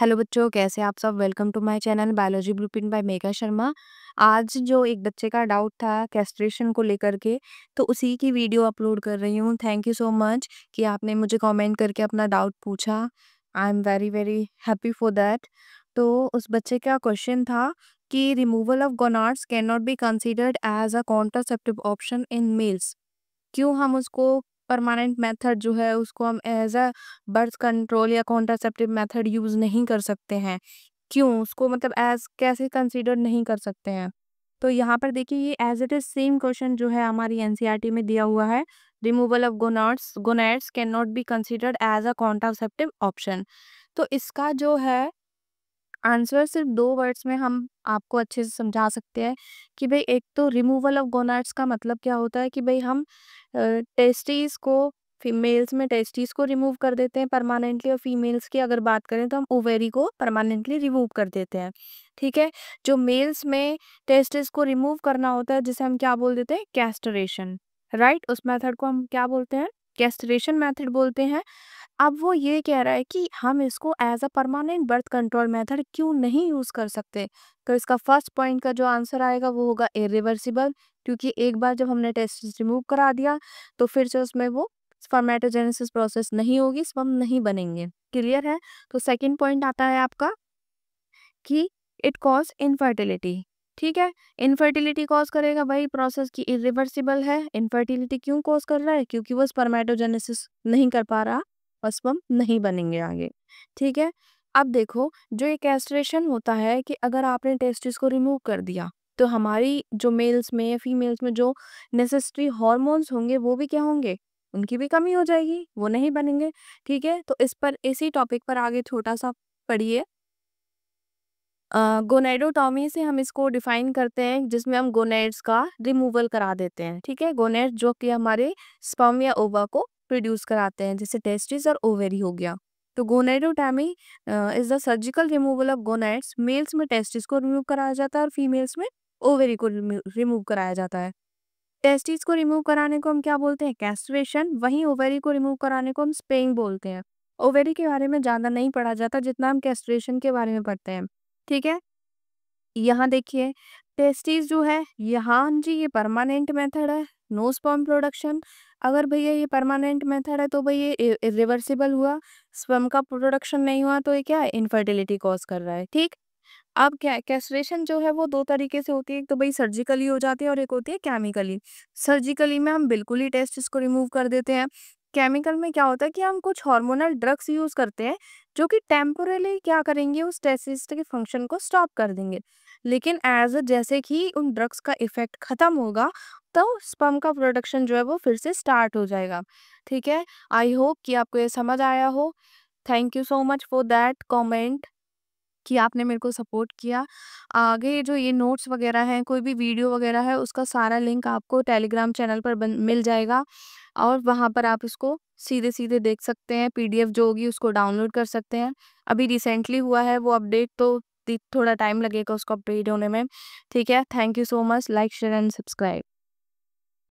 Hello बच्चों, कैसे आप सब। Welcome to my channel biology blueprint by Megha Sharma. आज जो एक बच्चे का डाउट था कैस्ट्रेशन को लेकर के, तो उसी की वीडियो अपलोड कर रही हूँ। थैंक यू सो मच कि आपने मुझे कमेंट करके अपना डाउट पूछा। I am very very happy for that. तो उस बच्चे का क्वेश्चन था कि removal of gonads can not be considered as a contraceptive option in males. क्यों हम उसको परमानेंट मेथड जो है उसको हम एज अ बर्थ कंट्रोल या कॉन्ट्रासेप्टिव मेथड यूज नहीं कर सकते हैं। क्यों उसको मतलब एज कैसे कंसीडर नहीं कर सकते हैं। तो यहाँ पर देखिए, ये as it is same question जो है हमारी एनसीईआरटी में दिया हुआ है। Removal of gonads can not be considered as a contraceptive option. तो इसका जो है आंसर सिर्फ 2 वर्ड्स में हम आपको अच्छे से समझा सकते हैं कि भई एक तो रिमूवल ऑफ गोनाड्स का मतलब क्या होता है कि भई हम टेस्टिस को फीमेल्स में टेस्टिस को रिमूव कर देते हैं परमानेंटली, और फीमेल्स की अगर बात करें तो हम ओवेरी को परमानेंटली रिमूव कर देते हैं। ठीक है? जो मेल्स में टेस्टिस को रिमूव करना होता है जिसे हम क्या बोल देते हैं, कैस्ट्रेशन। राइट? उस मेथड को हम क्या बोलते हैं, कैस्ट्रेशन मेथड बोलते हैं। अब वो ये कह रहा है कि हम इसको as a permanent birth control method क्यों नहीं यूज कर सकते। तो इसका फर्स्ट पॉइंट का जो आंसर आएगा वो होगा इरिवर्सिबल, क्योंकि एक बार जब हमने टेस्टिस रिमूव करा दिया तो फिर से उसमें वो स्पर्मेटोजेनेसिस प्रोसेस नहीं होगी, स्पर्म नहीं बनेंगे। क्लियर है? तो सेकंड पॉइंट आता है आपका कि इट कॉज इनफर्टिलिटी। ठीक है? इनफर्टिलिटी कॉज करेगा, वही प्रोसेस की इरिवर्सिबल है। इनफर्टिलिटी क्यों कॉज कर रहा है? क्योंकि वो स्पर्मेटोजेनेसिस नहीं कर पा रहा और स्पर्म नहीं बनेंगे आगे। ठीक है? अब देखो, जो ये कैस्ट्रेशन होता है कि अगर आपने टेस्टिस को रिमूव कर दिया तो हमारी जो मेल्स में या फीमेल्स में जो नेसेसरी हॉर्मोन्स होंगे वो भी क्या होंगे, उनकी भी कमी हो जाएगी, वो नहीं बनेंगे। ठीक है? तो इस पर इसी टॉपिक पर आगे छोटा सा पढ़िए। गोनैडोटॉमी से हम इसको डिफाइन करते हैं जिसमें हम गोनैड्स का रिमूवल करा देते हैं। ठीक है? गोनैड जो कि हमारे स्पर्म या ओवा को प्रोड्यूस कराते हैं, जैसे टेस्टिस और ओवेरी हो गया। तो gonadotomy is the surgical removal of gonads. Males में टेस्टिस को रिमूव कराया जाता है और फीमेल्स में ओवेरी को रिमूव कराया जाता है। टेस्टिस को रिमूव कराने को हम क्या बोलते हैं, कैस्ट्रेशन। वहीं ओवेरी को रिमूव कराने को हम स्पेइंग बोलते हैं। ओवेरी के बारे में ज्यादा नहीं पढ़ा जाता जितना हम कैस्ट्रेशन के बारे में पढ़ते हैं। ठीक है? यहाँ देखिए, टेस्टिस जो है यहाँ जी ये परमानेंट मेथड है, नो स्पर्म प्रोडक्शन। अगर भैया ये परमानेंट मेथड है तो भाई ये रिवर्सिबल हुआ, स्पर्म का प्रोडक्शन नहीं हुआ तो ये क्या है, इनफर्टिलिटी कॉज कर रहा है। ठीक? अब क्या है, कैस्ट्रेशन जो है वो 2 तरीके से होती है। एक तो भाई सर्जिकली हो जाती है और एक होती है केमिकली। सर्जिकली में हम बिल्कुल ही टेस्टिस को रिमूव कर देते हैं। केमिकल में क्या होता है कि हम कुछ हार्मोनल ड्रग्स यूज करते हैं जो कि टेम्पोरली क्या करेंगे, उस टेस्टिस के फंक्शन को स्टॉप कर देंगे। लेकिन एज जैसे कि उन ड्रग्स का इफेक्ट खत्म होगा तो स्पर्म का प्रोडक्शन जो है वो फिर से स्टार्ट हो जाएगा। ठीक है? आई होप कि आपको ये समझ आया हो। Thank you so much for that comment कि आपने मेरे को सपोर्ट किया। आगे जो ये नोट्स वगैरह हैं, कोई भी वीडियो वगैरह है, उसका सारा लिंक आपको टेलीग्राम चैनल पर मिल जाएगा, और वहाँ पर आप इसको सीधे-सीधे देख सकते हैं। पीडीएफ जो होगी उसको डाउनलोड कर सकते हैं। अभी रिसेंटली हुआ है वो अपडेट, तो थोड़ा टाइम लगेगा उसको अपडेट होने में। ठीक है? Thank you so much. Like, share and subscribe.